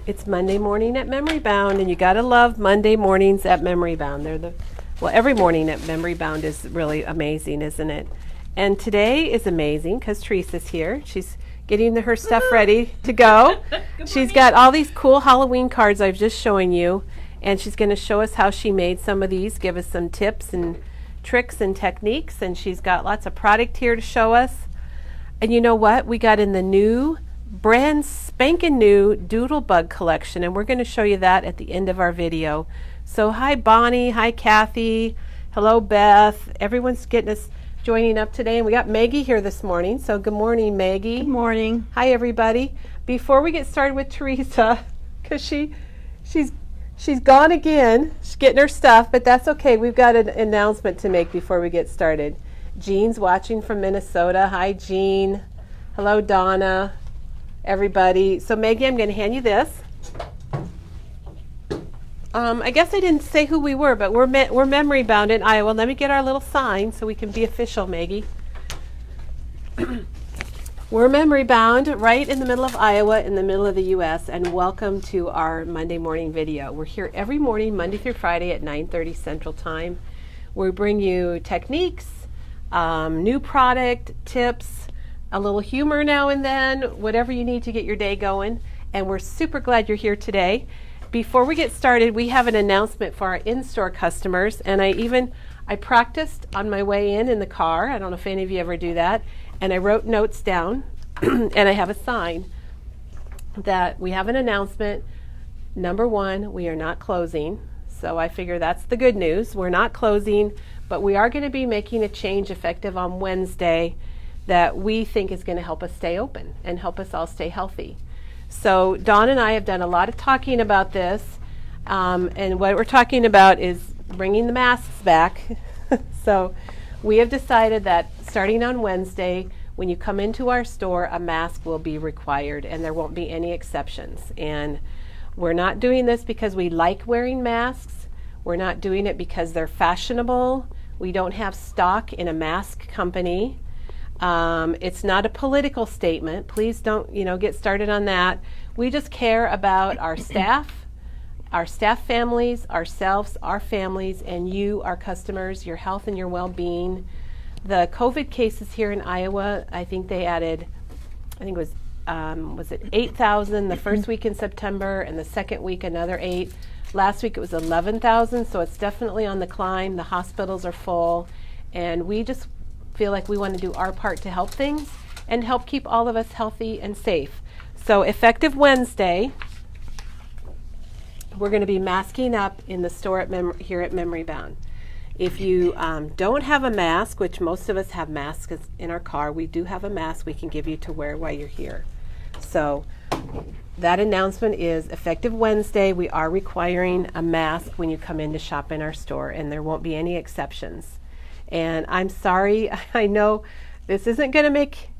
It's Monday morning at Memory Bound, and you gotta love Monday mornings at Memory Bound. Well, every morning at Memory Bound is really amazing, isn't it? And today is amazing because Teresa's here. She's getting her stuff ready to go. She's got all these cool Halloween cards I've just shown you, and she's going to show us how she made some of these, give us some tips and tricks and techniques, and she's got lots of product here to show us. And you know what? We got in the new, brand spanking new Doodlebug collection, and we're going to show you that at the end of our video. So hi Bonnie, hi Kathy, hello Beth. Everyone's joining up today, and we got Maggie here this morning. So good morning, Maggie. Good morning. Hi everybody. Before we get started with Teresa, because she's gone again, she's getting her stuff, but that's okay. We've got an announcement to make before we get started. Jean's watching from Minnesota. Hi Jean. Hello Donna. Everybody. So Maggie, I'm going to hand you this. I guess I didn't say who we were, but we're Memory Bound in Iowa. Let me get our little sign so we can be official, Maggie. We're Memory Bound right in the middle of Iowa, in the middle of the U.S., and welcome to our Monday morning video. We're here every morning, Monday through Friday at 9:30 Central Time. We bring you techniques, new product, tips, a little humor now and then, whatever you need to get your day going, and we're super glad you're here today. Before we get started, we have an announcement for our in-store customers, and I practiced on my way in the car. I don't know if any of you ever do that, and I wrote notes down, and I have a sign that we have an announcement. Number one, we are not closing, so I figure that's the good news. We're not closing, but we are going to be making a change effective on Wednesday that we think is going to help us stay open and help us all stay healthy. So Dawn and I have done a lot of talking about this, and what we're talking about is bringing the masks back. So we have decided that starting on Wednesday, when you come into our store, a mask will be required, and there won't be any exceptions. And we're not doing this because we like wearing masks. We're not doing it because they're fashionable. We don't have stock in a mask company. It's not a political statement. Please don't, get started on that. We just care about our staff families, ourselves, our families, and you, our customers, your health and your well-being. The COVID cases here in Iowa, I think they added, it was it 8,000 the first week in September, and the second week another 8. Last week it was 11,000, so it's definitely on the climb. The hospitals are full, and we just feel like we want to do our part to help things and help keep all of us healthy and safe. So effective Wednesday, we're going to be masking up in the store here at Memory Bound. If you don't have a mask, which most of us have masks in our car, we do have a mask we can give you to wear while you're here. So that announcement is effective Wednesday. We are requiring a mask when you come in to shop in our store, and there won't be any exceptions. And I'm sorry, I know this isn't going to make,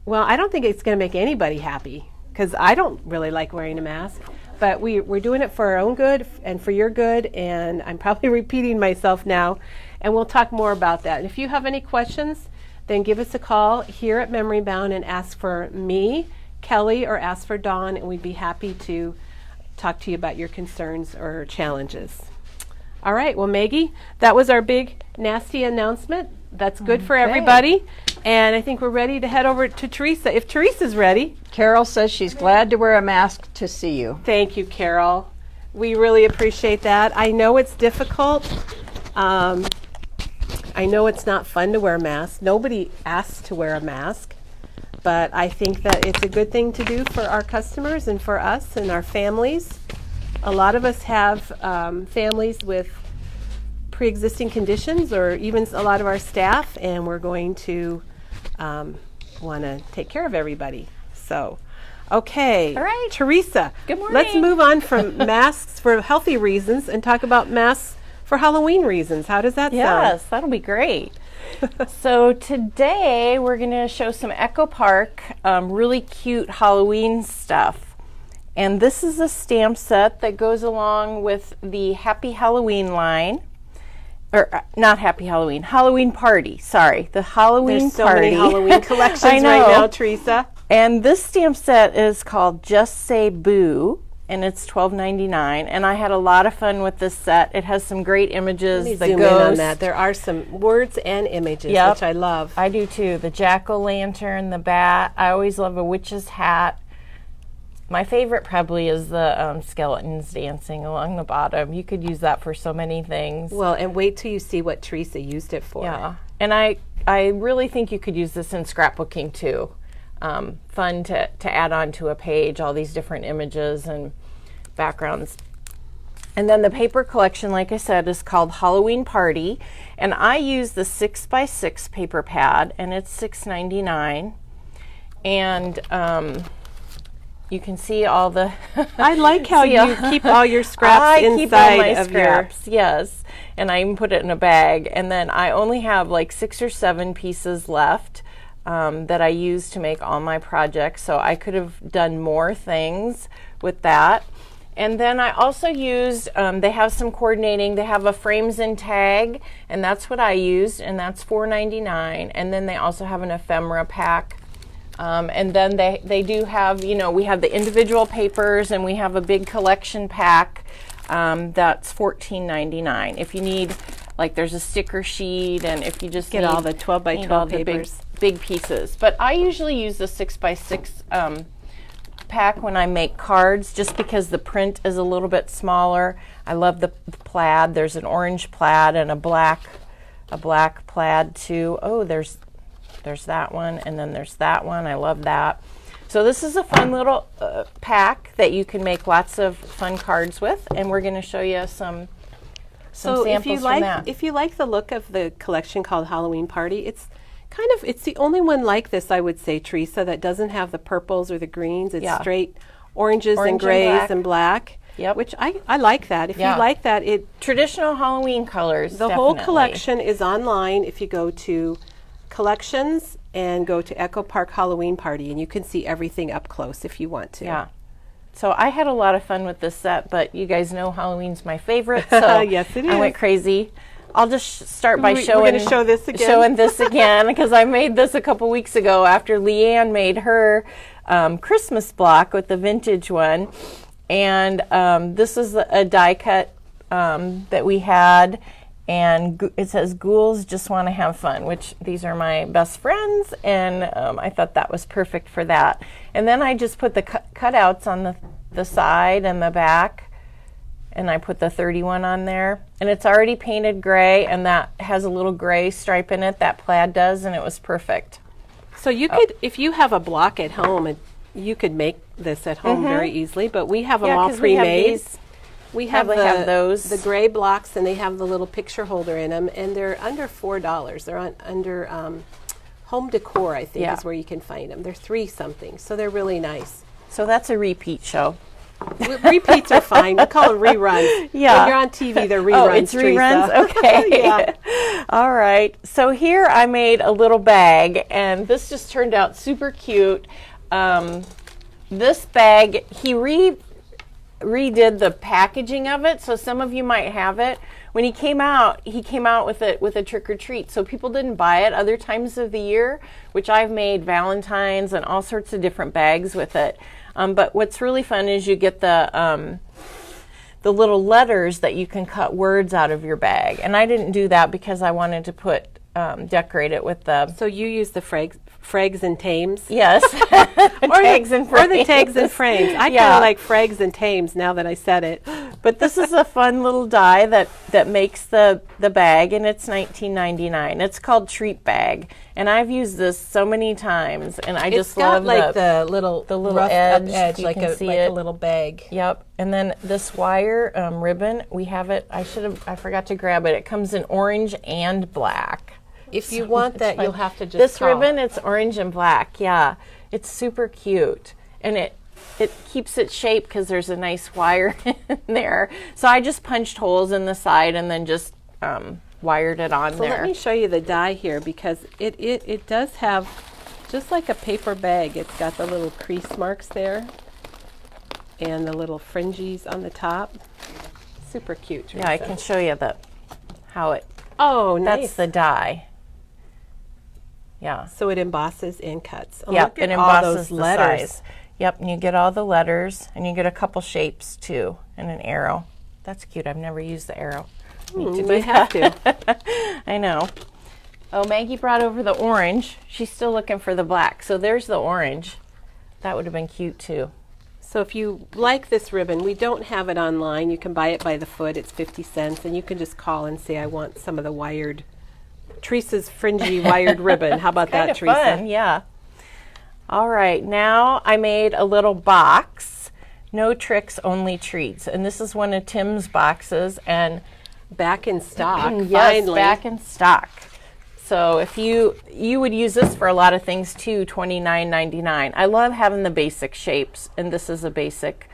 I don't think it's going to make anybody happy, because I don't really like wearing a mask, but we're doing it for our own good and for your good, and I'm probably repeating myself now, and we'll talk more about that. And if you have any questions, then give us a call here at Memory Bound and ask for me, Kelly, or ask for Dawn, and we'd be happy to talk to you about your concerns or challenges. All right, well, Maggie, that was our big, nasty announcement. That's good for everybody. And I think we're ready to head over to Teresa, if Teresa's ready. Carol says she's glad to wear a mask to see you. Thank you, Carol. We really appreciate that. I know it's difficult. I know it's not fun to wear a mask. Nobody asks to wear a mask. But I think that it's a good thing to do for our customers and for us and our families. A lot of us have families with pre-existing conditions, or even a lot of our staff, and we're going to want to take care of everybody. So, okay. All right. Teresa, good morning. Let's move on from masks for healthy reasons and talk about masks for Halloween reasons. How does that sound? Yes, that'll be great. So today we're going to show some Echo Park really cute Halloween stuff. And this is a stamp set that goes along with the Happy Halloween line. Or not Happy Halloween, Halloween Party, sorry. The Halloween There's so Party. many Halloween collections I know. right now, Teresa. And this stamp set is called Just Say Boo. and it's $12.99. And I had a lot of fun with this set. It has some great images. Let me The zoom ghost. in on that. There are some words and images, Yep. which I love. I do too. The jack-o'-lantern, the bat. I always love a witch's hat. My favorite probably is the skeletons dancing along the bottom. You could use that for so many things. Well, and wait till you see what Teresa used it for. Yeah, and I really think you could use this in scrapbooking too. Fun to add on to a page, all these different images and backgrounds. And then the paper collection, like I said, is called Halloween Party, and I use the 6x6 paper pad, and it's $6.99. And you can see all the. I like how you keep all your scraps I inside keep all my of scraps, yes, and I even put it in a bag. And then I only have like 6 or 7 pieces left that I use to make all my projects. So I could have done more things with that. And then I also used, they have some coordinating. They have a frames and tag, and that's what I used, and that's $4.99. And then they also have an ephemera pack. And then they do have, you know, we have the individual papers, and we have a big collection pack that's $14.99. If you need, like, there's a sticker sheet, and if you just Get all the 12 by 12 papers. Big pieces. But I usually use the 6x6 pack when I make cards, just because the print is a little bit smaller. I love the plaid. There's an orange plaid and a black plaid too. Oh, there's that one, and then there's that one. I love that. So this is a fun little pack that you can make lots of fun cards with, and we're going to show you some samples from that. If you like the look of the collection called Halloween Party, it's the only one like this, I would say, Teresa, that doesn't have the purples or the greens. It's straight oranges Orange and grays and and black. Yep. Which I like that. If you like that, traditional Halloween colors. The whole collection is online. If you go to collections and go to Echo Park Halloween Party, and you can see everything up close if you want to. Yeah. So I had a lot of fun with this set, but you guys know Halloween's my favorite, so yes, it is. I went crazy. I'll just start by We're going to show this again. Showing this again, because I made this a couple weeks ago after Leanne made her Christmas block with the vintage one. And this is a die cut that we had, and it says ghouls just want to have fun, which these are my best friends, and I thought that was perfect for that. And then I just put the cutouts on the side and the back, and I put the 31 on there, and it's already painted gray, and that has a little gray stripe in it, that plaid does, and it was perfect. So you could, if you have a block at home, you could make this at home very easily, but we have them all pre-made. We have those. The gray blocks, and they have the little picture holder in them, and they're under $4. They're under home decor, I think, is where you can find them. They're $3 something, so they're really nice. So that's a repeat show. Repeats are fine. We call them reruns. Yeah. When you're on TV, they're reruns. Oh, it's reruns? Teresa. Okay. Yeah. All right. So here I made a little bag, and this just turned out super cute. This bag, he redid the packaging of it, so some of you might have it. When he came out with it with a trick or treat, so people didn't buy it other times of the year, which I've made Valentine's and all sorts of different bags with it. But what's really fun is you get the little letters that you can cut words out of your bag, and I didn't do that because I wanted to decorate it with the. So you use the frags and tames? Yes. Tags and frames. Or the tags and frames. I kind of like frags and tames now that I said it. But this is a fun little die that makes the bag, and it's $19.99. It's called Treat Bag, and I've used this so many times, and I just love the little edge, You like can see a little bag. Yep. And then this wire ribbon, we have it. I forgot to grab it. It comes in orange and black. If you want that, you'll have to just This call. ribbon, it's orange and black. Yeah, it's super cute, and it keeps its shape because there's a nice wire in there. So I just punched holes in the side and then just wired it on there. Let me show you the die here, because it does have, just like a paper bag, it's got the little crease marks there and the little fringes on the top. Super cute, Teresa. Yeah, I can show you how it. Oh, nice. That's the die. Yeah. So it embosses and cuts. Oh, Yeah, look it at all embosses those the letters. size. Yep, and you get all the letters, and you get a couple shapes too, and an arrow. That's cute. I've never used the arrow. You might have to. I know. Oh, Maggie brought over the orange. She's still looking for the black. So there's the orange. That would have been cute too. So if you like this ribbon, we don't have it online. You can buy it by the foot. It's 50 cents, and you can just call and say, I want some of the wired, Teresa's fringy wired ribbon. How about that, Teresa? Fun, yeah. All right, now I made a little box. No tricks, only treats. And this is one of Tim's boxes, and back in stock, yes, finally. Back in stock. So if you would use this for a lot of things too, $29.99. I love having the basic shapes, and this is a basic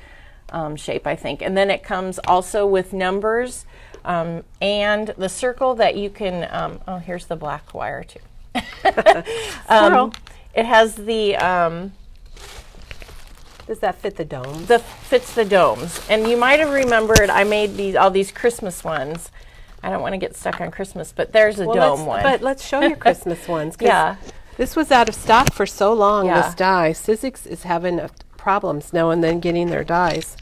shape, I think. And then it comes also with numbers and the circle that you can, oh, here's the black wire too. It has the, does that fit the domes? Fits the domes. And you might have remembered I made all these Christmas ones. I don't want to get stuck on Christmas, but there's a dome one. But let's show your Christmas ones. Yeah. This was out of stock for so long, Yeah. this die. Sizzix is having problems now and then getting their dies.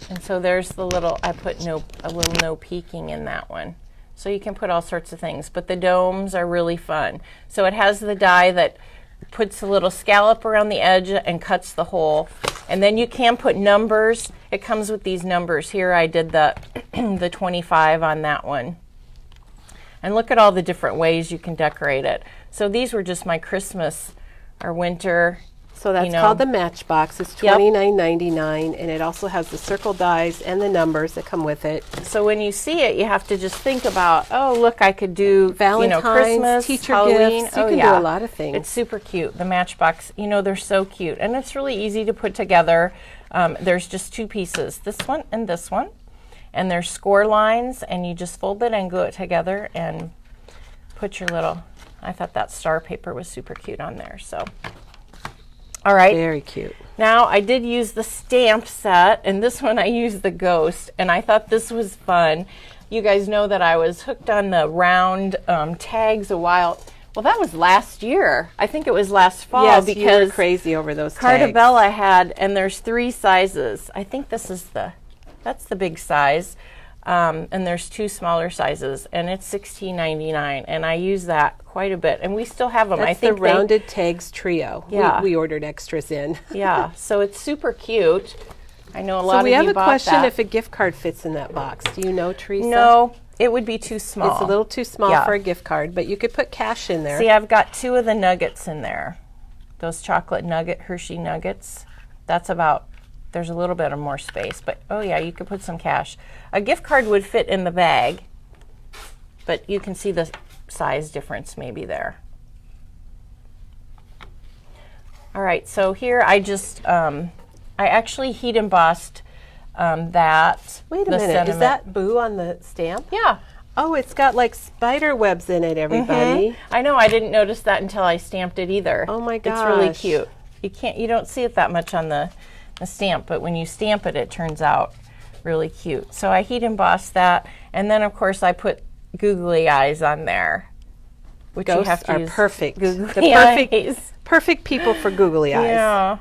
And so there's the little, I put a little no peeking in that one. So you can put all sorts of things, but the domes are really fun. So it has the die that puts a little scallop around the edge and cuts the hole. And then you can put numbers. It comes with these numbers. Here I did the 25 on that one. And look at all the different ways you can decorate it. So these were just my Christmas or winter. So that's called the Matchbox. It's $29.99, and it also has the circle dies and the numbers that come with it. So when you see it, you have to just think about, oh, look, I could do Valentine's, Christmas, teacher Halloween. gifts. You can do a lot of things. It's super cute. The Matchbox, they're so cute, and it's really easy to put together. There's just two pieces, this one and this one, and there's score lines, and you just fold it and glue it together and put your little. I thought that star paper was super cute on there. So. All right. Very cute. Now, I did use the stamp set, and this one I used the ghost, and I thought this was fun. You guys know that I was hooked on the round tags a while. Well, that was last year. I think it was last fall. Yes, because you were crazy over those tags. Cartabella had, and there's 3 sizes. I think this is that's the big size. And there's 2 smaller sizes, and it's $16.99, and I use that quite a bit, and we still have them. That's I think the Rounded Tags Trio. Yeah. We ordered extras in. Yeah, so it's super cute. I know a lot of you bought that. So we have a question if a gift card fits in that box. Do you know, Teresa? No, it would be too small. It's a little too small for a gift card, but you could put cash in there. See, I've got 2 of the nuggets in there. Those chocolate Hershey nuggets. That's about, there's a little bit of more space, but oh yeah, you could put some cash. A gift card would fit in the bag, but you can see the size difference maybe there. All right, so here I just, I actually heat embossed that. Wait a minute, sentiment. is that Boo on the stamp? Yeah. Oh, it's got like spider webs in it, everybody. I know, I didn't notice that until I stamped it either. Oh my gosh. It's really cute. You don't see it that much on the stamp, but when you stamp it, it turns out really cute. So I heat embossed that, and then of course I put googly eyes on there, which Ghosts you have to are use perfect. Googly eyes. Perfect people for googly eyes. Yeah.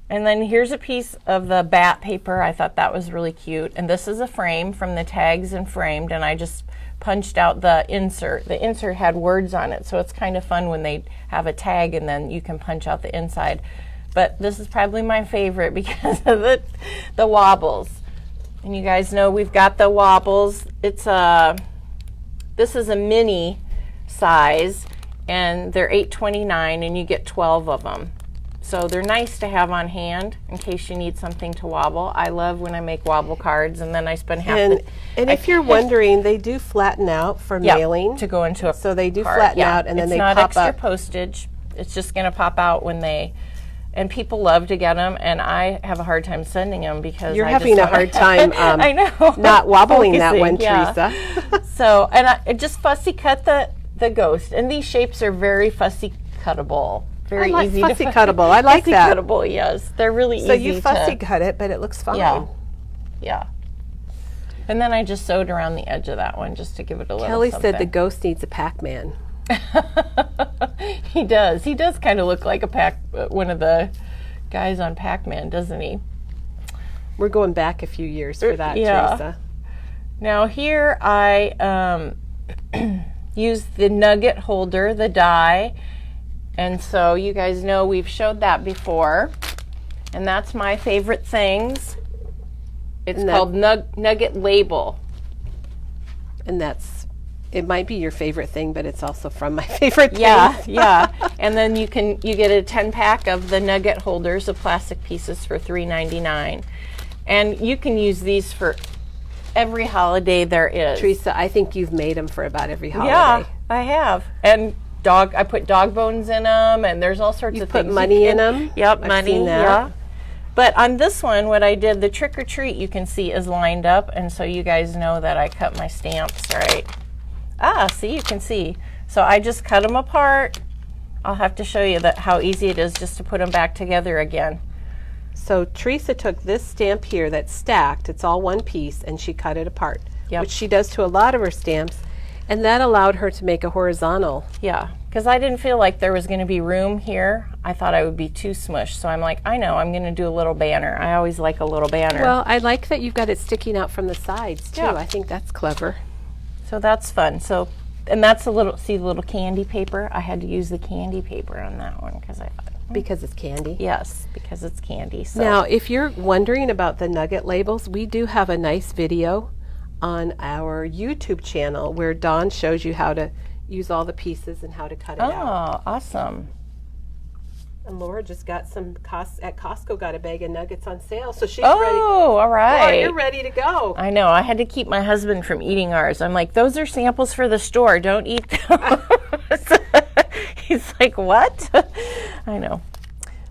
And then here's a piece of the bat paper. I thought that was really cute. And this is a frame from the Tags and Framed, and I just punched out the insert. The insert had words on it, so it's kind of fun when they have a tag and then you can punch out the inside. But this is probably my favorite because of the wobbles. And you guys know we've got the wobbles. This is a mini size, and they're $8.29, and you get 12 of them. So they're nice to have on hand in case you need something to wobble. I love when I make wobble cards, and then I spend half and if you're wondering, they do flatten out for mailing. To go into a So they do card. flatten out, and then they pop up. It's not extra postage. It's just going to pop out when they... And people love to get them, and I have a hard time sending them because you're having a hard time. I know, not wobbling that one, yeah. Teresa. So, and I just fussy cut the ghost, and these shapes are very fussy cuttable, very easy fussy to cuttable. I like that. Fussy cuttable, yes, they're really easy. So you fussy cut it, but it looks fine. Yeah. And then I just sewed around the edge of that one just to give it a little. Kelly something. said the ghost needs a Pac-Man. He does. He does kind of look like one of the guys on Pac-Man, doesn't he? We're going back a few years for that, Yeah. Teresa. Now here I use the nugget holder, the die, and so you guys know we've showed that before, and that's my favorite things. It's called Nugget Label. And it might be your favorite thing, but it's also from my favorite thing. Yeah. And then you get a 10-pack of the nugget holders of plastic pieces for $3.99. And you can use these for every holiday there is. Teresa, I think you've made them for about every holiday. Yeah, I have. And I put dog bones in them, and there's all sorts of things. You put money in them? Yep, I've money. seen that. Yeah. But on this one, what I did, the trick or treat, you can see is lined up, and so you guys know that I cut my stamps right. See, you can see. So I just cut them apart. I'll have to show you how easy it is just to put them back together again. So Teresa took this stamp here that's stacked, it's all one piece, and she cut it apart, which she does to a lot of her stamps, and that allowed her to make a horizontal. Yeah, because I didn't feel like there was going to be room here. I thought I would be too smushed, so I'm like, I know, I'm going to do a little banner. I always like a little banner. Well, I like that you've got it sticking out from the sides, too. Yeah. I think that's clever. So that's fun. So, and that's the little candy paper. I had to use the candy paper on that one because I thought. Because it's candy? Yes, because it's candy. So. Now, if you're wondering about the nugget labels, we do have a nice video on our YouTube channel where Dawn shows you how to use all the pieces and how to cut it out. Oh, awesome. And Laura just got at Costco, got a bag of nuggets on sale, so she's ready. Oh, all right. Laura, you're ready to go. I know. I had to keep my husband from eating ours. I'm like, those are samples for the store. Don't eat them. He's like, what? I know.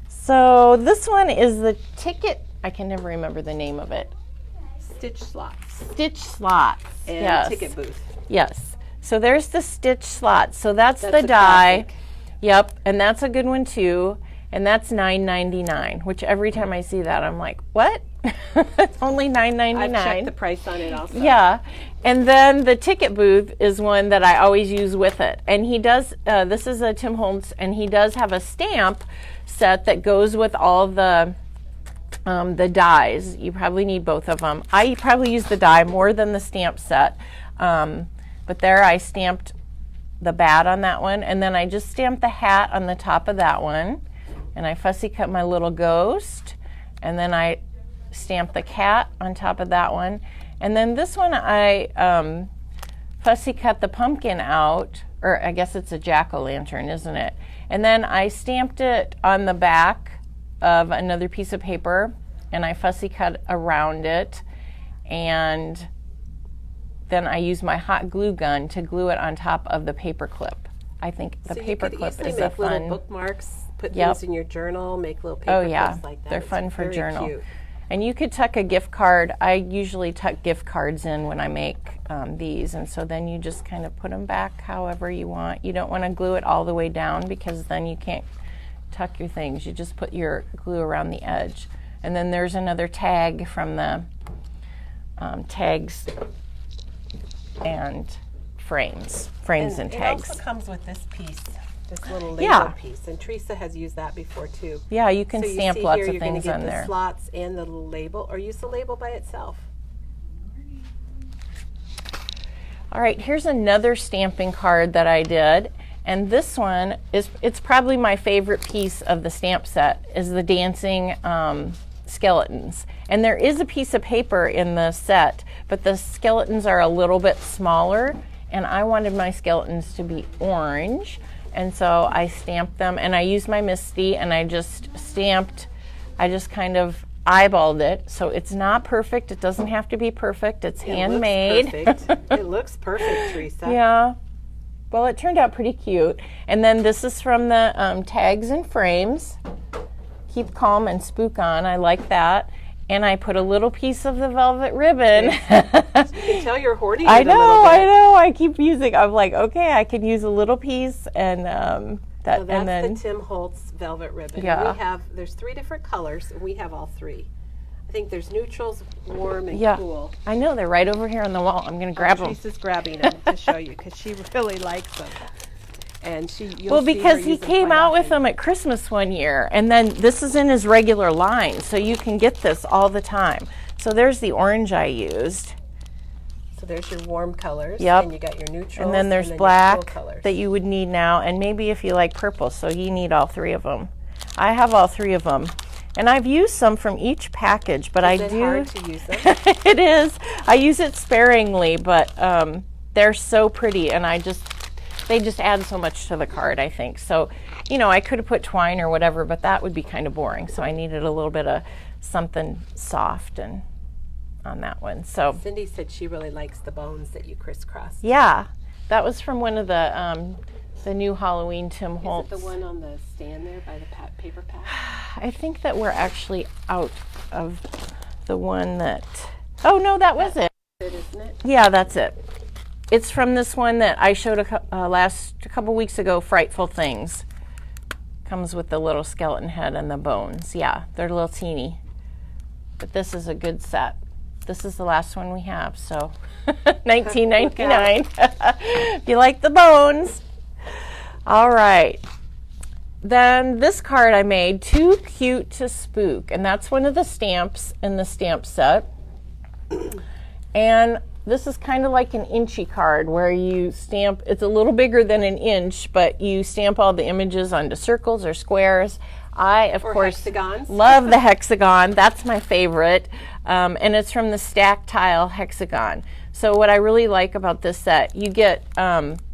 So this one is the ticket. I can never remember the name of it. Stitch slots. Stitch slots. And ticket booth. Yes. So there's the stitch slots. So that's the die. Classic. Yep, and that's a good one too. And that's $9.99, which every time I see that, I'm like, what? It's only $9.99. I've checked the price on it also. Yeah, and then the ticket booth is one that I always use with it. And he does, this is a Tim Holtz, and he does have a stamp set that goes with all the dies. You probably need both of them. I probably use the die more than the stamp set. But there I stamped the bat on that one, and then I just stamped the hat on the top of that one, and I fussy cut my little ghost, and then I stamped the cat on top of that one, and then this one I fussy cut the pumpkin out, or I guess it's a jack-o'-lantern, isn't it? And then I stamped it on the back of another piece of paper, and I fussy cut around it, and then I use my hot glue gun to glue it on top of the paper clip. I think the paper clip is a fun. Little bookmarks, put things in your journal, make little paper clips like that. They're fun for very journal. Cute. And you could tuck a gift card. I usually tuck gift cards in when I make these, and so then you just kind of put them back however you want. You don't want to glue it all the way down because then you can't tuck your things. You just put your glue around the edge. And then there's another tag from the tags and frames and tags. It also comes with this piece, this little label piece, and Teresa has used that before too. Yeah, you can so stamp you see lots here, of you're things get on the there. Slots and the little label, or use the label by itself. All right, here's another stamping card that I did, and this one it's probably my favorite piece of the stamp set is the dancing skeletons. And there is a piece of paper in the set, but the skeletons are a little bit smaller, and I wanted my skeletons to be orange, and so I stamped them, and I used my Misty, and I just kind of eyeballed it, so it's not perfect. It doesn't have to be perfect. It's handmade. It looks perfect, Teresa. Yeah. Well, it turned out pretty cute. And then this is from the tags and frames. Keep calm and spook on. I like that. And I put a little piece of the velvet ribbon. You can tell you're hoarding it a little bit. I know. I keep using. I'm like, okay, I can use a little piece, and So that's and then the Tim Holtz velvet ribbon. Yeah. There's 3 different colors, and we have all 3. I think there's neutrals, warm, and cool. I know, they're right over here on the wall. I'm going to grab them. Teresa's grabbing them to show you because she really likes them. And you'll Well, see her because he use them came quite out with often. them at Christmas one year, and then this is in his regular line, so you can get this all the time. So there's the orange I used. So there's your warm colors. Yep. And you got your neutrals. And then there's your black cool colors. that you would need now, and maybe if you like purple, so you need all three of them. I have all three of them. And I've used some from each package, but Is it hard to use them? It is. I use it sparingly, but they're so pretty, and they just add so much to the card, I think. So, you know, I could have put twine or whatever, but that would be kind of boring. So I needed a little bit of something soft and on that one. So Cindy said she really likes the bones that you crisscross. yeah, that was from one of the new Halloween Tim Holtz. Is it the one on the stand there by the paper pack? I think that we're actually out of the one that. Oh no, that was it. Isn't it? Yeah, that's it. It's from this one that I showed a couple weeks ago, Frightful Things. Comes with the little skeleton head and the bones. Yeah, they're a little teeny. But this is a good set. This is the last one we have, so $19.99. If you like the bones. All right. Then this card I made, Too Cute to Spook, and that's one of the stamps in the stamp set. And this is kind of like an inchy card where you stamp, it's a little bigger than an inch, but you stamp all the images onto circles or squares. I, of course, hexagons. love the hexagon. That's my favorite. And it's from the Stack Tile Hexagon. So what I really like about this set, you get,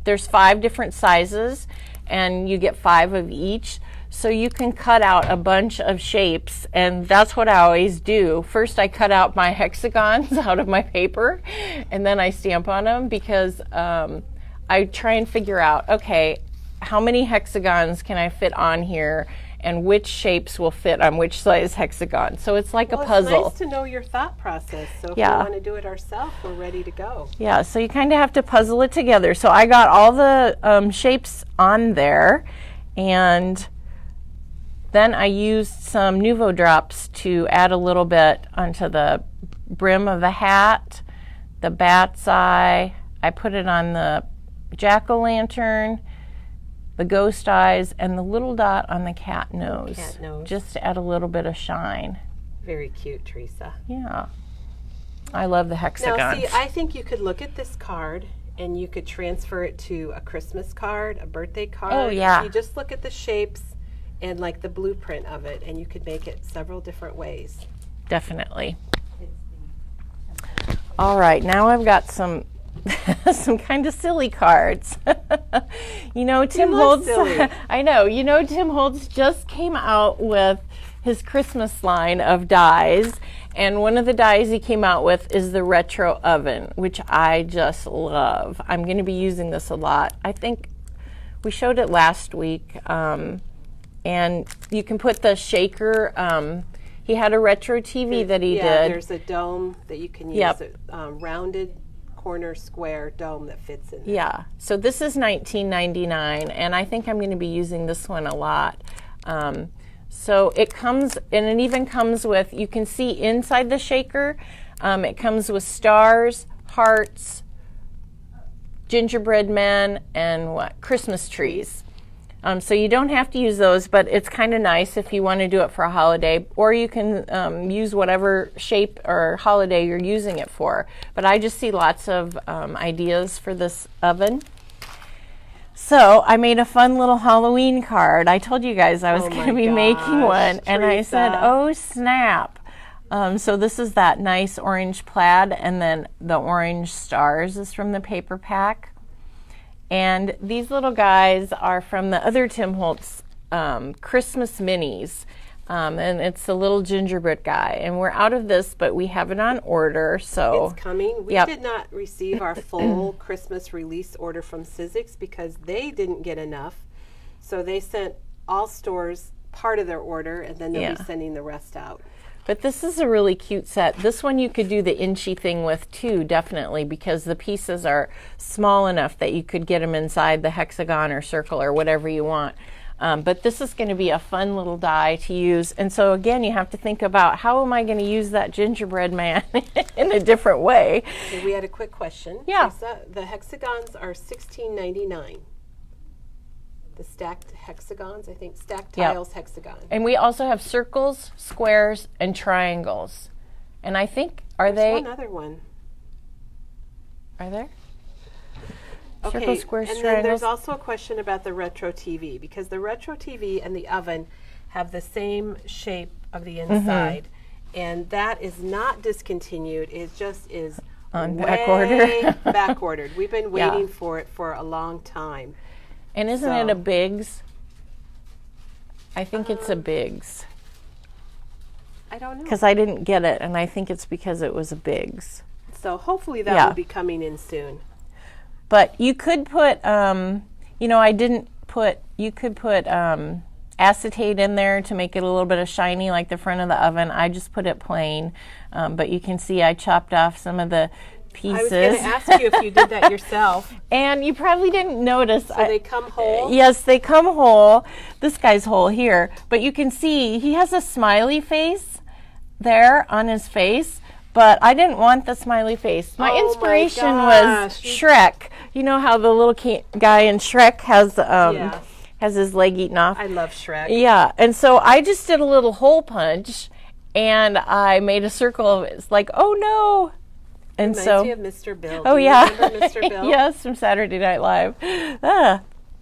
there's 5 different sizes, and you get 5 of each. So you can cut out a bunch of shapes, and that's what I always do. First I cut out my hexagons out of my paper, and then I stamp on them because I try and figure out, okay, how many hexagons can I fit on here, and which shapes will fit on which size hexagon. So it's like a puzzle. It's nice to know your thought process. So if Yeah. we want to do it ourselves, we're ready to go. Yeah, so you kind of have to puzzle it together. So I got all the shapes on there, and then I used some Nuvo drops to add a little bit onto the brim of the hat, the bat's eye. I put it on the jack-o'-lantern, the ghost eyes, and the little dot on the cat nose. Cat nose. Just to add a little bit of shine. Very cute, Teresa. Yeah. I love the hexagons. Now, see, I think you could look at this card and you could transfer it to a Christmas card, a birthday card. Oh, yeah. You just look at the shapes and like the blueprint of it, and you could make it several different ways. Definitely. All right, now I've got some some kind of silly cards. You know, Tim look Holtz. silly. I know. You know, Tim Holtz just came out with his Christmas line of dies, and one of the dies he came out with is the retro oven, which I just love. I'm going to be using this a lot. I think we showed it last week, and you can put the shaker. He had a retro TV that he did. There's a dome that you can use. Yep. A rounded corner square dome that fits in there. Yeah, so this is $19.99, and I think I'm going to be using this one a lot. So it comes, and it even comes with, you can see inside the shaker, it comes with stars, hearts, gingerbread men, and Christmas trees. So you don't have to use those, but it's kind of nice if you want to do it for a holiday, or you can use whatever shape or holiday you're using it for. But I just see lots of ideas for this oven. So I made a fun little Halloween card. I told you guys I was going to be making one, and I said, oh snap. So this is that nice orange plaid, and then the orange stars is from the paper pack. And these little guys are from the other Tim Holtz Christmas minis. And it's the little gingerbread guy. And we're out of this, but we have it on order. So it's coming. We did not receive our full Christmas release order from Sizzix because they didn't get enough. So they sent all stores part of their order, and then they'll be sending the rest out. But this is a really cute set. This one you could do the inchy thing with too, definitely, because the pieces are small enough that you could get them inside the hexagon or circle or whatever you want. But this is going to be a fun little die to use. And so again, you have to think about, how am I going to use that gingerbread man in a different way? Okay, we had a quick question. Yeah. Teresa, the hexagons are $16.99. the stacked hexagons, I think. Stacked Yep. tiles hexagon. And we also have circles, squares, and triangles. And I think, There's one other one. Are there? Okay, Circles, squares, and then triangles. there's also a question about the retro TV, because the retro TV and the oven have the same shape of the inside, and that is not discontinued. It just is On way back order. back ordered. We've been Yeah. waiting for it for a long time. And isn't So- it a Biggs? I think it's a Biggs. I don't know. Because I didn't get it, and I think it's because it was a Biggs. So hopefully that Yeah. will be coming in soon. But you could put, I didn't put, you could put acetate in there to make it a little bit of shiny like the front of the oven. I just put it plain. But you can see I chopped off some of the pieces. I was going to ask you if you did that yourself. And you probably didn't notice. So they come whole? Yes, they come whole. This guy's whole here. But you can see he has a smiley face there on his face. But I didn't want the smiley face. My Oh my inspiration was gosh. Shrek. You know how the little guy in Shrek has Yes. has his leg eaten off? I love Shrek. Yeah, and so I just did a little hole punch, and I made a circle of it. It's like, oh no. And Reminds so me of Mr. Bill. Oh Do you yeah, remember Mr. Bill? yes, from Saturday Night Live.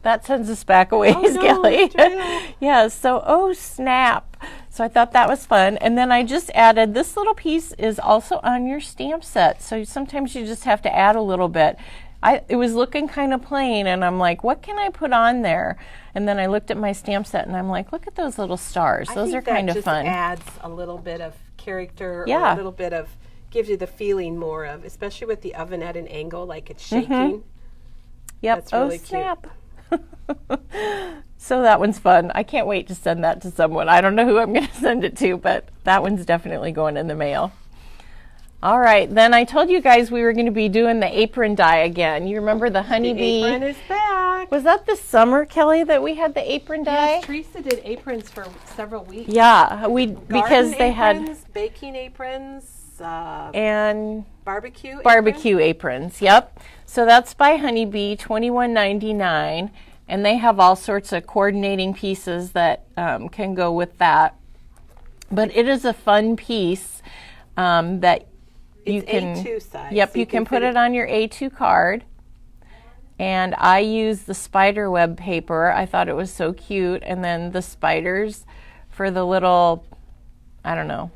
That sends us back a ways, Oh, no, Kelly. Mr. Bill. Yeah. So oh snap! So I thought that was fun, and then I just added this little piece is also on your stamp set. So sometimes you just have to add a little bit. It was looking kind of plain, and I'm like, what can I put on there? And then I looked at my stamp set, and I'm like, look at those little stars. Those are kind of fun. Adds a little bit of character, or Yeah. a little bit of, gives you the feeling more of, especially with the oven at an angle, like it's shaking. Yep. That's really cute. Snap. So that one's fun. I can't wait to send that to someone. I don't know who I'm going to send it to, but that one's definitely going in the mail. All right, then I told you guys we were going to be doing the apron die again. You remember the honeybee? The apron is back. Was that this summer, Kelly, that we had the apron die? Yes, Teresa did aprons for several weeks. Yeah, because they aprons, baking aprons, and barbecue aprons. Yep. So that's by Honeybee, $21.99, and they have all sorts of coordinating pieces that can go with that. But it is a fun piece that you It's can. A2 size. Yep, so you can put it on your A2 card. And I used the spider web paper. I thought it was so cute. And then the spiders for the little, I don't know.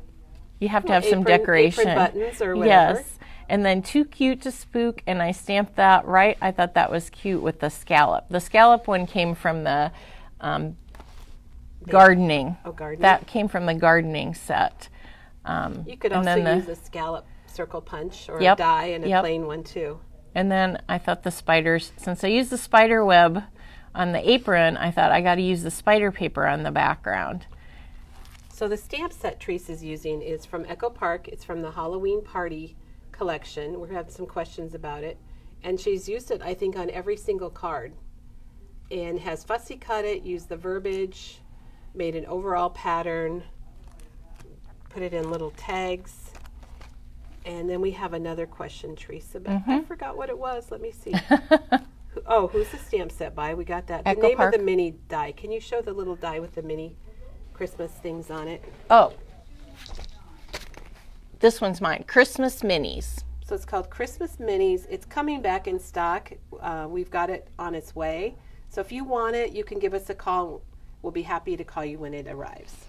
You have to have some decoration. Apron buttons or whatever. Yes. And then Too Cute to Spook, and I stamped that right. I thought that was cute with the scallop. The scallop one came from the gardening. Oh, gardening. That came from the gardening set. You could and also then use a scallop circle punch or Yep, a die and a yep. plain one too. And then I thought the spiders, since I used the spider web on the apron, I thought I got to use the spider paper on the background. So the stamp set Teresa's using is from Echo Park. It's from the Halloween Party collection. We're having some questions about it. And she's used it, I think, on every single card. And has fussy cut it, used the verbiage, made an overall pattern, put it in little tags. And then we have another question, Teresa, but I forgot what it was. Let me see. Who's the stamp set by? We got that. Echo the name Park. of the mini die. Can you show the little die with the mini Christmas things on it? Oh, this one's mine, Christmas Minis. So it's called Christmas Minis. It's coming back in stock. We've got it on its way. So if you want it, you can give us a call. We'll be happy to call you when it arrives.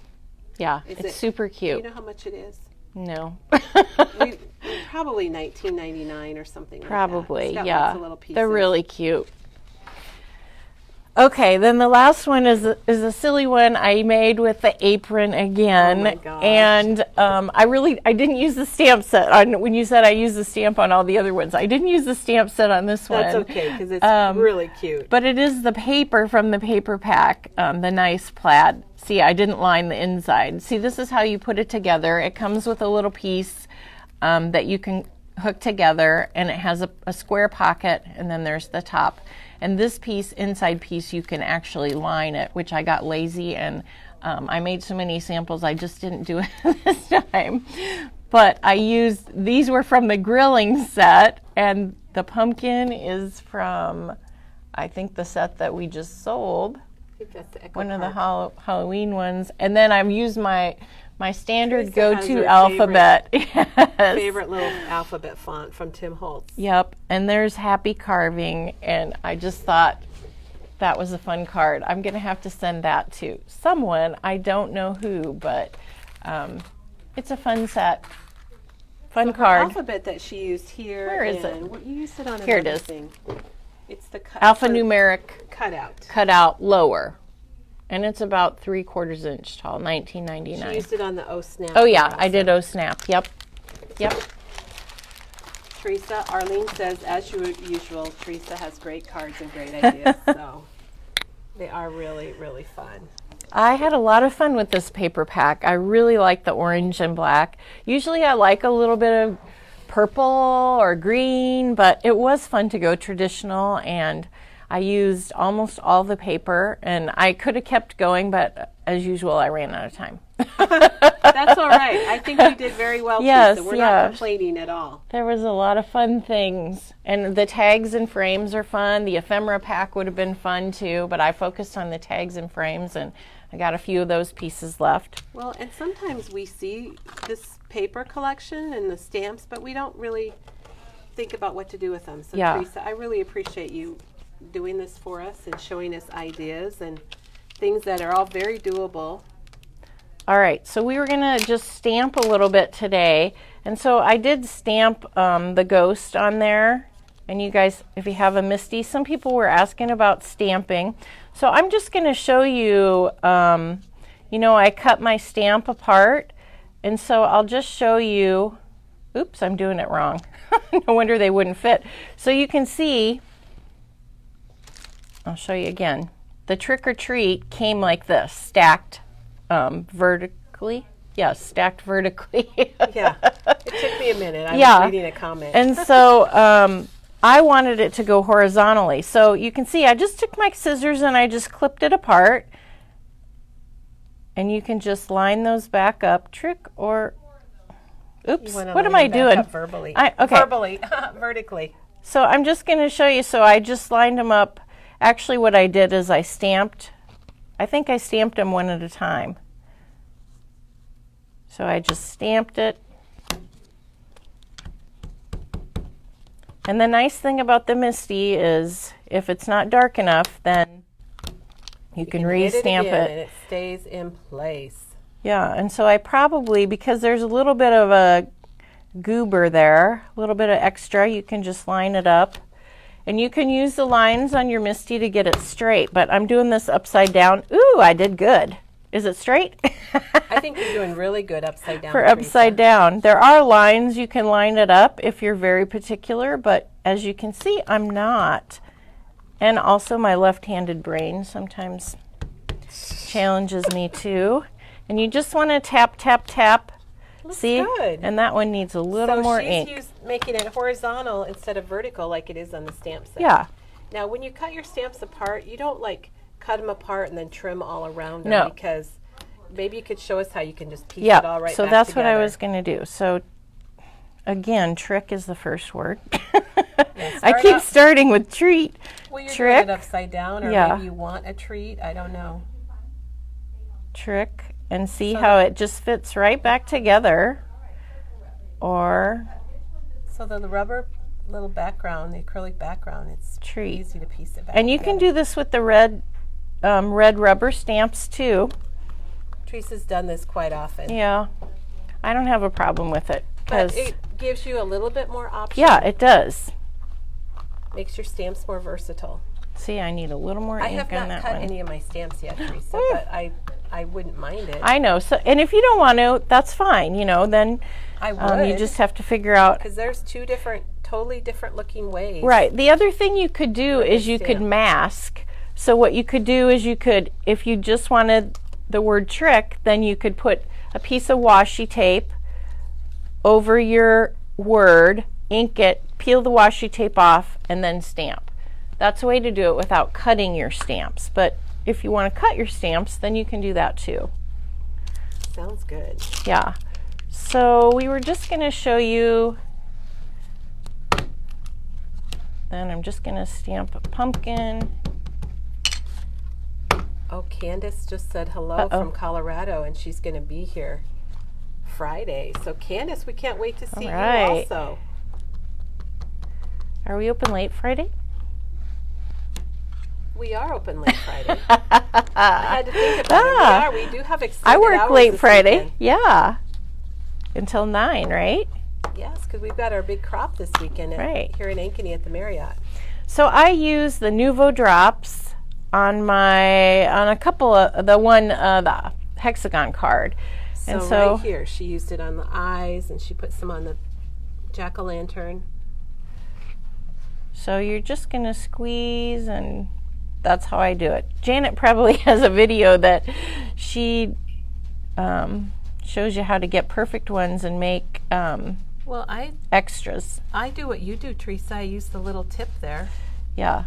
Yeah, Is it's it- super Do cute. you know how much it is? No. Probably $19.99 or something like that. Probably, It's got yeah. lots of little pieces. They're really cute. Okay, then the last one is a silly one I made with the apron again. Oh my gosh. And I didn't use the stamp set on when you said I used the stamp on all the other ones. I didn't use the stamp set on this one. That's okay because it's really cute. But it is the paper from the paper pack, the nice plaid. See, I didn't line the inside. See, this is how you put it together. It comes with a little piece that you can hook together, and it has a square pocket, and then there's the top. And this piece, inside piece, you can actually line it, which I got lazy, and I made so many samples, I just didn't do it this time. But these were from the grilling set, and the pumpkin is from I think the set that we just sold, I think that's the Echo one of the Park. Halloween ones. And then I've used my standard Teresa has go-to her alphabet. Yes. Favorite little alphabet font from Tim Holtz. Yep, and there's Happy Carving, and I just thought that was a fun card. I'm going to have to send that to someone. I don't know who, but it's a fun set. Fun The card. alphabet that she used here. Where is it? You used it on Here it another is. thing. It's the Alphanumeric cutout. cutout lower. And it's about 3/4 inch tall, She $19.99. used it on the O Snap. Oh yeah, also. I did O-Snap. Yep. Teresa, Arlene says, as usual, Teresa has great cards and great ideas. So they are really, really fun. I had a lot of fun with this paper pack. I really like the orange and black. Usually I like a little bit of purple or green, but it was fun to go traditional, and I used almost all the paper, and I could have kept going, but as usual, I ran out of time. That's all right. I think you did very well, Yes, Teresa. We're yeah. not complaining at all. There was a lot of fun things, and the tags and frames are fun. The ephemera pack would have been fun too, but I focused on the tags and frames, and I got a few of those pieces left. Well, and sometimes we see this paper collection and the stamps, but we don't really think about what to do with them. So, Yeah. Teresa, I really appreciate you doing this for us and showing us ideas and things that are all very doable. All right, so we were gonna just stamp a little bit today, and so I did stamp the ghost on there. And you guys, if you have a Misty, some people were asking about stamping. So I'm just gonna show you, you know, I cut my stamp apart, and so I'll just show you, oops, I'm doing it wrong. No wonder they wouldn't fit. So you can see, I'll show you again. The Trick or Treat came like this, stacked vertically. Yes, stacked vertically. Yeah, it took me a minute. I Yeah. was reading a comment. And so I wanted it to go horizontally. So you can see I just took my scissors and I just clipped it apart. And you can just line those back up. Trick or, oops, You wanna what am line I them back doing? up verbally. Okay. Verbally, vertically. So I'm just going to show you. So I just lined them up. Actually, what I did is I think I stamped them one at a time. So I just stamped it. And the nice thing about the Misty is if it's not dark enough, then you can hit re-stamp again it. and it stays in place. Yeah, and so I probably, because there's a little bit of a goober there, a little bit of extra, you can just line it up. And you can use the lines on your Misty to get it straight, but I'm doing this upside down. Ooh, I did good. Is it straight? I think you're doing really good upside down. For Teresa. upside down. There are lines you can line it up if you're very particular, but as you can see, I'm not. And also my left-handed brain sometimes challenges me too. And you just want to tap, tap, tap. Looks See? good. And that one needs a little more ink. she's making it horizontal instead of vertical like it is on the stamp set. Yeah. Now, when you cut your stamps apart, you don't like cut them apart and then trim all around them, No. because maybe you could show us how you can just piece Yeah, it all right so back that's what I together. was going to do. So again, trick is the first word. I start keep up. starting with treat. Well, you're trick. doing it upside down, or Yeah. maybe you want a treat. I don't know. Trick, and see how it just fits right back together. Or So the rubber little background, the acrylic background, it's treat. easy to piece it back And you can together. do this with the red rubber stamps too. Teresa's done this quite often. Yeah, I don't have a problem with it. But 'Cause it gives you a little bit more option. yeah, it does. Makes your stamps more versatile. See, I need a little more I ink have on not that cut one. any of my stamps yet, Teresa, but I wouldn't mind it. I know. So, and if you don't want to, that's fine. You know, then I would. you just have to figure out. because there's two different, totally different looking ways. Right. The other thing you could do is you could stamp. mask. So what you could do is you could, if you just wanted the word trick, then you could put a piece of washi tape over your word, ink it, peel the washi tape off, and then stamp. That's a way to do it without cutting your stamps. But if you want to cut your stamps, then you can do that too. Sounds good. Yeah. So we were just going to show you Then I'm just going to stamp a pumpkin. Oh, Candace just said hello from Colorado, and she's going to be here Friday. So, Candace, we can't wait to see you also. Are we open late Friday? We are open late Friday. I had to think about it. We do have extended I work hours late this Friday. weekend. Yeah. Until 9, right? Yes, because we've got our big crop this weekend here in Ankeny at the Marriott. So I use the Nuvo drops on a couple of the hexagon card. So right here, she used it on the eyes, and she put some on the jack-o'-lantern. So you're just going to squeeze, and that's how I do it. Janet probably has a video that she shows you how to get perfect ones and make extras. I do what you do, Teresa. I use the little tip there. Yeah.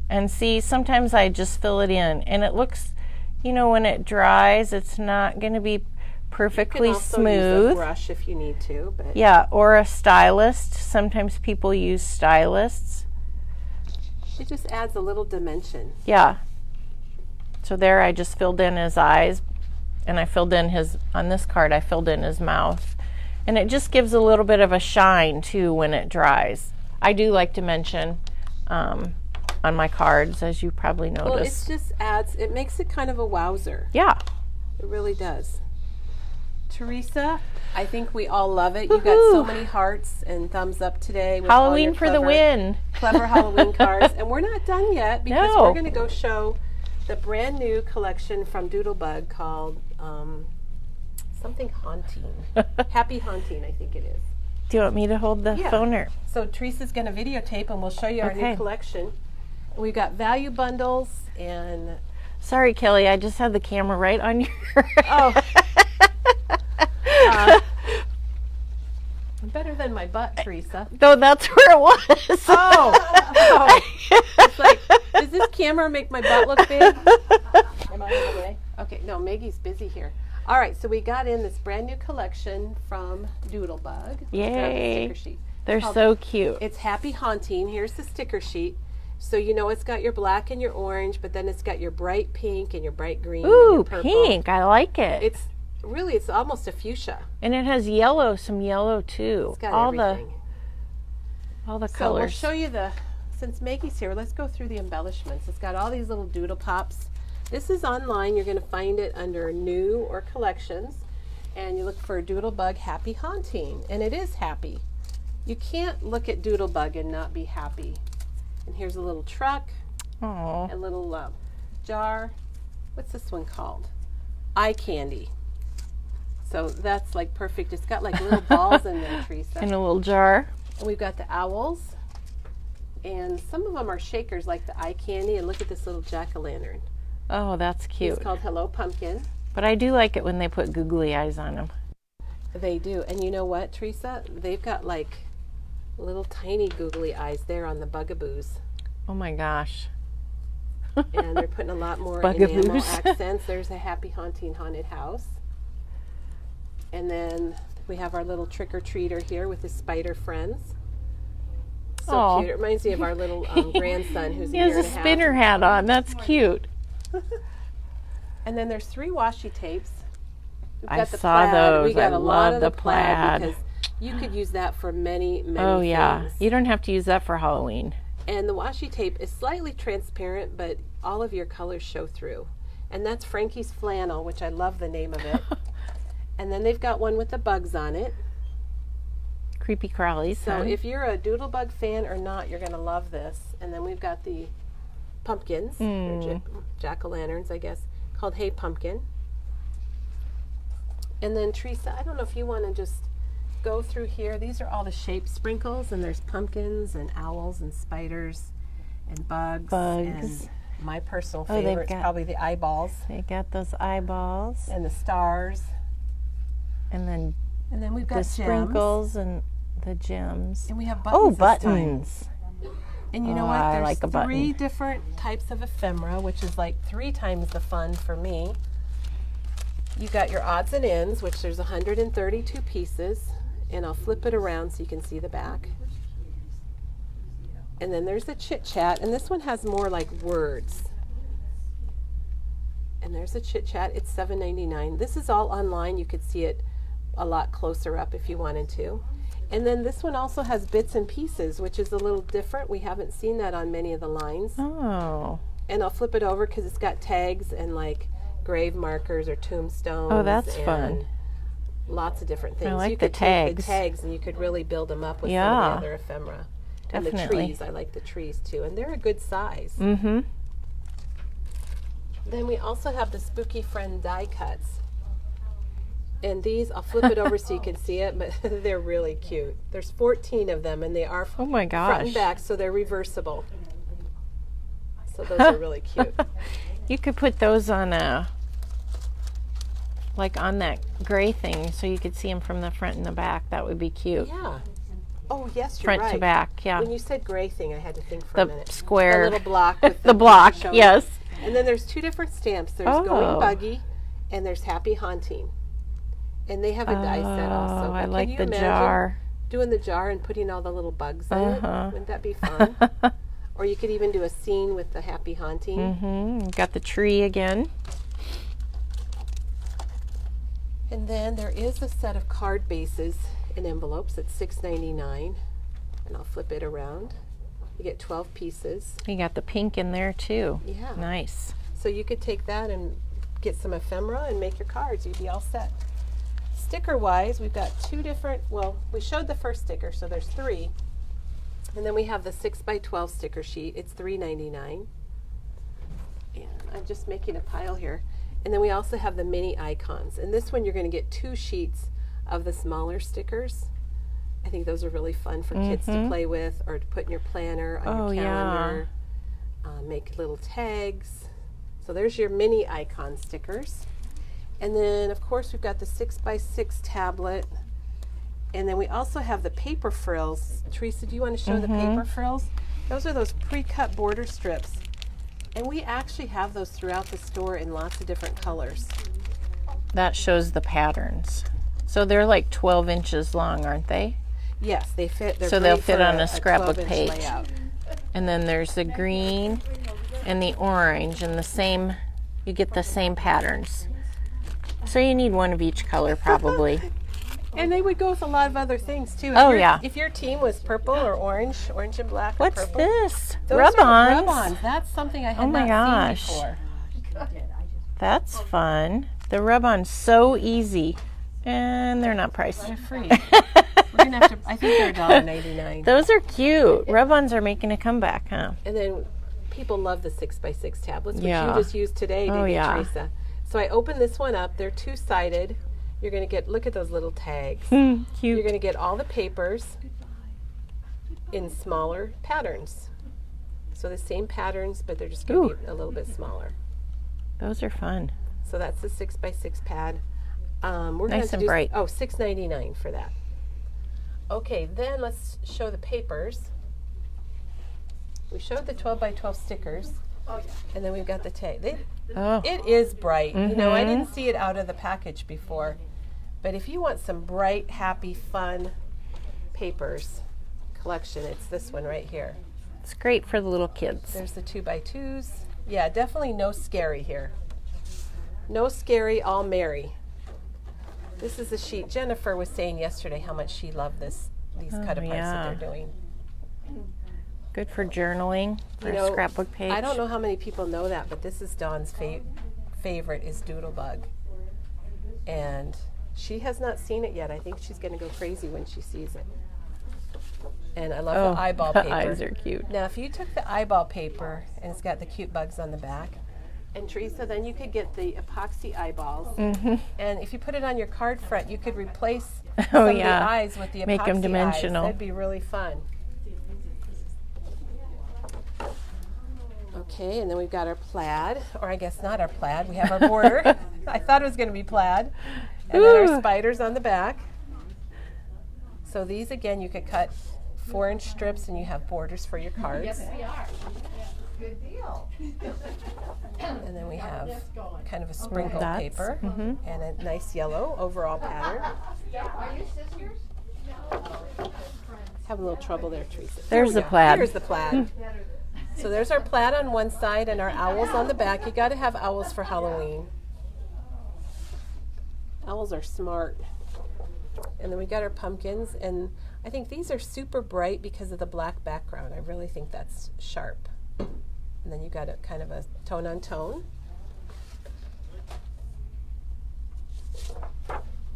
And see, sometimes I just fill it in, and it looks, when it dries, it's not going to be perfectly smooth. You can also use a brush if you need to. But yeah, or a stylist. Sometimes people use stylists. It just adds a little dimension. Yeah. So there I just filled in his eyes, and I filled in on this card, I filled in his mouth. And it just gives a little bit of a shine, too, when it dries. I do like to mention on my cards, as you probably noticed. Well, it makes it kind of a wowzer. Yeah. It really does. Teresa, I think we all love it. You got so many hearts and thumbs up today. With Halloween for the win. Clever Halloween cards. And we're not done yet because we're going to go show the brand new collection from Doodlebug called something haunting. Happy Haunting, I think it is. Do you want me to hold the phone? Or? So Teresa's going to videotape, and we'll show you our new collection. We've got value bundles and... Sorry, Kelly, I just had the camera right on your... Better than my butt, Teresa. No, that's where it was. It's like, does this camera make my butt look big? Am I in the way? Okay, no, Maggie's busy here. All right, so we got in this brand new collection from Doodlebug. Yay. The sticker sheet. They're so cute. It's Happy Haunting. Here's the sticker sheet. So it's got your black and your orange, but then it's got your bright pink and your bright green. Ooh, and your purple. Pink. I like it. It's almost a fuchsia. And it has yellow, some yellow too. It's got everything. All the So colors. we'll show you since Maggie's here, let's go through the embellishments. It's got all these little doodle pops. This is online. You're going to find it under new or collections. And you look for Doodlebug Happy Haunting. And it is happy. You can't look at Doodlebug and not be happy. And here's a little truck. Aww. A little jar. What's this one called? Eye candy. So that's like perfect. It's got like little balls in there, Teresa. In a little jar. And we've got the owls. And some of them are shakers like the eye candy. And look at this little jack-o'-lantern. Oh, that's cute. It's called Hello Pumpkin. But I do like it when they put googly eyes on them. They do. And you know what, Teresa? They've got like little tiny googly eyes there on the bugaboos. Oh my gosh. And they're putting a lot more enamel accents. There's a Happy Haunting haunted house. And then we have our little trick-or-treater here with his spider friends. So cute. It reminds me of our little grandson who's a year and a half. He has a spinner hat on. That's cute. And then there's 3 washi tapes. We've I got the saw plaid. those. We got I a lot love of the plaid. because you could use that for many, many Oh, yeah. things. You don't have to use that for Halloween. And the washi tape is slightly transparent, but all of your colors show through. And that's Frankie's Flannel, which I love the name of it. And then they've got one with the bugs on it. Creepy crawlies. So if you're a Doodlebug fan or not, you're going to love this. And then we've got the pumpkins, or jack-o'-lanterns, I guess, called Hey Pumpkin. And then Teresa, I don't know if you want to just go through here. These are all the shape sprinkles, and there's pumpkins and owls and spiders and bugs. And my personal favorite is probably the eyeballs. They got those eyeballs. And the stars. And then we've got the gems. Sprinkles and the gems. And we have buttons. Oh, buttons. And you know what? There's like a 3 different types of ephemera, which is like 3 times the fun for me. You got your odds and ends, which there's 132 pieces. And I'll flip it around so you can see the back. And then there's the Chit Chat, and this one has more like words. And there's a Chit Chat. It's $7.99. This is all online. You could see it a lot closer up if you wanted to. And then this one also has bits and pieces, which is a little different. We haven't seen that on many of the lines. Oh. And I'll flip it over because it's got tags and like grave markers or tombstones. Oh, that's and fun. Lots of different things. I like you the could take the tags. tags and you could really build them up with some Yeah. of the other ephemera. And the Definitely. trees. I like the trees too. And they're a good size. Mm-hmm. Then we also have the Spooky Friend die cuts. And these, I'll flip it over so you can see it, but they're really cute. There's 14 of them, and they are Oh my front and gosh. back, so they're reversible. So those are really cute. You could put those on like on that gray thing so you could see them from the front and the back. That would be cute. Yeah. Oh, yes, you're Front right. to back, yeah. When you said gray thing, I had to think for a The minute. square. The little block with The block, showing. yes. And then there's two different stamps. There's Oh. Going Buggy, and there's Happy Haunting. And they have a die set also. Oh, I Can like you the imagine jar. doing the jar and putting all the little bugs in Uh-huh. it? Wouldn't that be fun? Or you could even do a scene with the Happy Haunting. Mm-hmm. Got the tree again. And then there is a set of card bases in envelopes at $6.99. And I'll flip it around. You get 12 pieces. You got the pink in there too. Yeah. Nice. So you could take that and get some ephemera and make your cards. You'd be all set. Sticker wise, we've got two different, well, we showed the first sticker, so there's three. And then we have the 6x12 sticker sheet. It's $3.99. And I'm just making a pile here. And then we also have the mini icons. And this one you're going to get 2 sheets of the smaller stickers. I think those are really fun for kids to play with or to put in your planner, on your calendar. Make little tags. So there's your mini icon stickers. And then, of course, we've got the 6x6 tablet. And then we also have the paper frills. Teresa, do you want to show the paper frills? Those are those pre-cut border strips. And we actually have those throughout the store in lots of different colors. That shows the patterns. So they're like 12 inches long, aren't they? Yes, they fit. So they'll great fit for on a scrapbook 12-inch page. layout. And then there's the green and the orange and the same, you get the same patterns. So you need one of each color probably. And they would go with a lot of other things too. Oh, yeah. If your team was purple or orange and black or What's purple. this? Those are Rub-ons. rub-ons. That's something I had Oh my not gosh. seen before. That's fun. The rub-on's so easy. And they're not priced. They're free. We're gonna have to. I think they're $1.99. Those are cute. Rub-ons are making a comeback, huh? And then people love the 6x6 tablets, which Yeah. you just used today, didn't Oh, you, yeah. Teresa? So I opened this one up. They're two-sided. You're going to get, look at those little tags. You're Cute. going to get all the papers in smaller patterns. So the same patterns, but they're just going to be a little bit smaller. Those are fun. So that's the 6x6 pad. We're Nice gonna and do, bright. Oh, $6.99 for that. Okay, then let's show the papers. We showed the 12x12 stickers. And then we've got the tag. Oh, It is bright. You know, I didn't see it out of the package before. But if you want some bright, happy, fun papers collection, it's this one right here. it's great for the little kids. There's the 2x2s. Yeah, definitely no scary here. No scary, all merry. This is the sheet. Jennifer was saying yesterday how much she loved these cut-aparts that they're doing. Good for journaling, for You know, a scrapbook page. I don't know how many people know that, but this is Dawn's favorite is Doodlebug. And she has not seen it yet. I think she's going to go crazy when she sees it. And I love the eyeball the paper. eyes are cute. Now, if you took the eyeball paper and it's got the cute bugs on the back, and Teresa, then you could get the epoxy eyeballs. And if you put it on your card front, you could replace some of the eyes with the epoxy Make 'em eyes. dimensional. That'd be really fun. Okay, and then we've got our plaid, or I guess not our plaid. We have our border. I thought it was going to be plaid. And then our spiders on the back. So these, again, you could cut 4-inch strips and you have borders for your cards. Yes, we are. Good deal. And then we have kind of a sprinkle Dots. paper and a nice yellow overall pattern. Are you sisters? Having a little trouble there, Teresa. There's There the we go. plaid. Here's the plaid. So there's our plaid on one side and our owls on the back. You got to have owls for Halloween. Owls are smart. And then we got our pumpkins, and I think these are super bright because of the black background. I really think that's sharp. And then you got a kind of a tone on tone.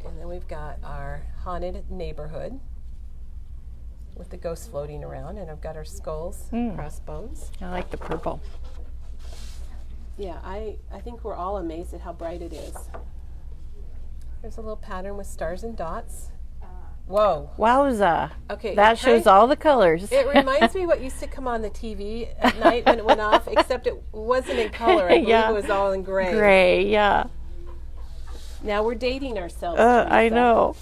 And then we've got our haunted neighborhood with the ghosts floating around, and I've got our skulls, crossbones. I like the purple. Yeah, I think we're all amazed at how bright it is. There's a little pattern with stars and dots. Whoa. Wowza. Okay. That shows all the colors. It reminds me what used to come on the TV at night when it went off, except it wasn't in color. I believe Yeah. it was all in gray. Gray, yeah. Now we're dating ourselves. I Teresa. know.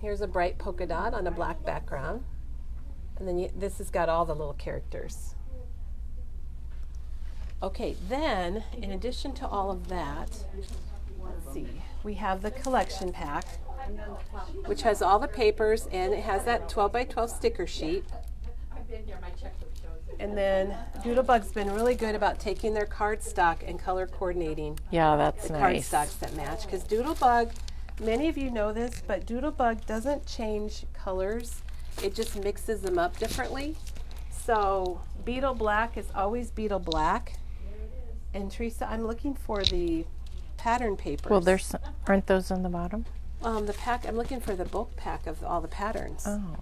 Here's a bright polka dot on a black background. And then this has got all the little characters. Okay, then, in addition to all of that, let's see, we have the collection pack, which has all the papers, and it has that 12 by 12 sticker sheet. And then Doodlebug's been really good about taking their cardstock and color coordinating Yeah, that's the nice. cardstocks that match. Because Doodlebug, many of you know this, but Doodlebug doesn't change colors. It just mixes them up differently. So Beetle Black is always Beetle Black. And Teresa, I'm looking for the pattern papers. Well, aren't those on the bottom? The pack. I'm looking for the bulk pack of all the patterns. Oh.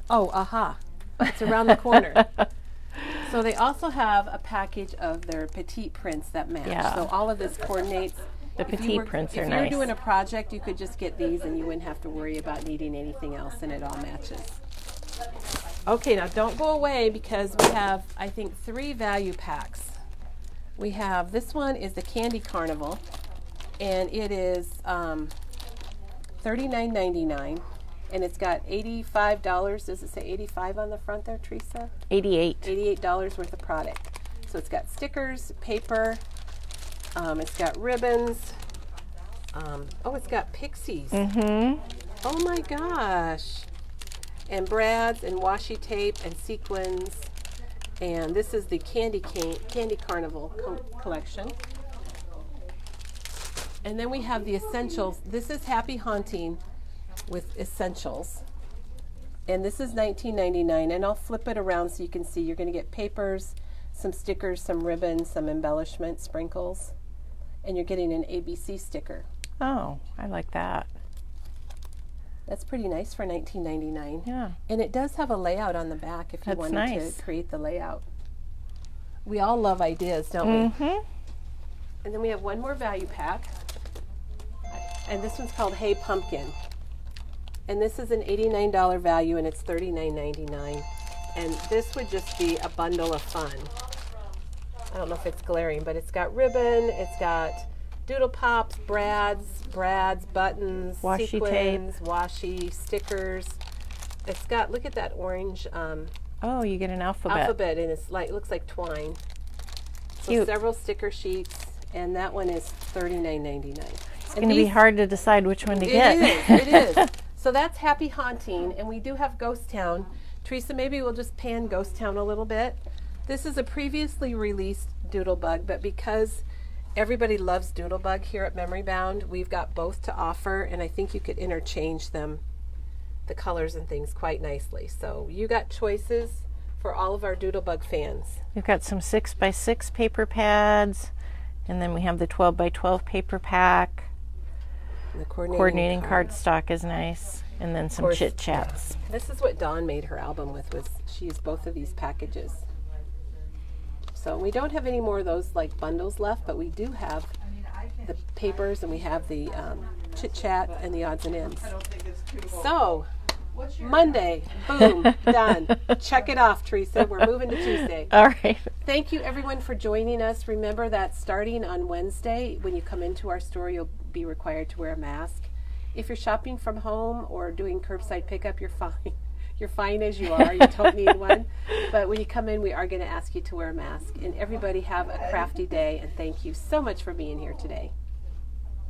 Oh, aha! It's around the corner. So they also have a package of their petite prints that match. Yeah. So all of this coordinates. The If you petite were- prints are If you were nice. doing a project, you could just get these and you wouldn't have to worry about needing anything else, and it all matches. Okay, now don't go away because we have, I think, 3 value packs. We have, this one is the Candy Carnival, and it is $39.99, and it's got $85. Does it say 85 on the front there, Teresa? 88. $88 worth of product. So it's got stickers, paper, it's got ribbons. Oh, it's got pixies. Mm-hmm. Oh my gosh. And brads and washi tape and sequins. And this is the Candy Carnival collection. And then we have the essentials. This is Happy Haunting with essentials. And this is $19.99. And I'll flip it around so you can see. You're going to get papers, some stickers, some ribbons, some embellishment, sprinkles. And you're getting an ABC sticker. Oh, I like that. That's pretty nice for $19.99. Yeah. And it does have a layout on the back if you That's wanted nice. to create the layout. We all love ideas, don't we? Mm-hmm. And then we have one more value pack. And this one's called Hey Pumpkin. And this is an $89 value and it's $39.99. And this would just be a bundle of fun. I don't know if it's glaring, but it's got ribbon, it's got doodle pops, brads, buttons, Washi sequins, washi, stickers. It's got, look at that orange Oh, you get an alphabet, and it's like, it looks like twine. So Cute. several sticker sheets, and that one is $39.99. It's going to be hard to decide which one to get. It is. So that's Happy Haunting, and we do have Ghost Town. Teresa, maybe we'll just pan Ghost Town a little bit. This is a previously released Doodlebug, but because everybody loves Doodlebug here at Memory Bound, we've got both to offer, and I think you could interchange them, the colors and things, quite nicely. So you got choices for all of our Doodlebug fans. We've got some 6x6 paper pads, and then we have the 12x12 paper pack. And the Coordinating cardstock is nice, and then some course, chit chats. This is what Dawn made her album with, was she used both of these packages. So we don't have any more of those like bundles left, but we do have the papers and we have the chit chat and the odds and ends. So Monday, boom, done. Check it off, Teresa. We're moving to Tuesday. All right. Thank you everyone for joining us. Remember that starting on Wednesday, when you come into our store, you'll be required to wear a mask. If you're shopping from home or doing curbside pickup, you're fine. You're fine as you are. You don't need one. But when you come in, we are going to ask you to wear a mask. And everybody have a crafty day. And thank you so much for being here today.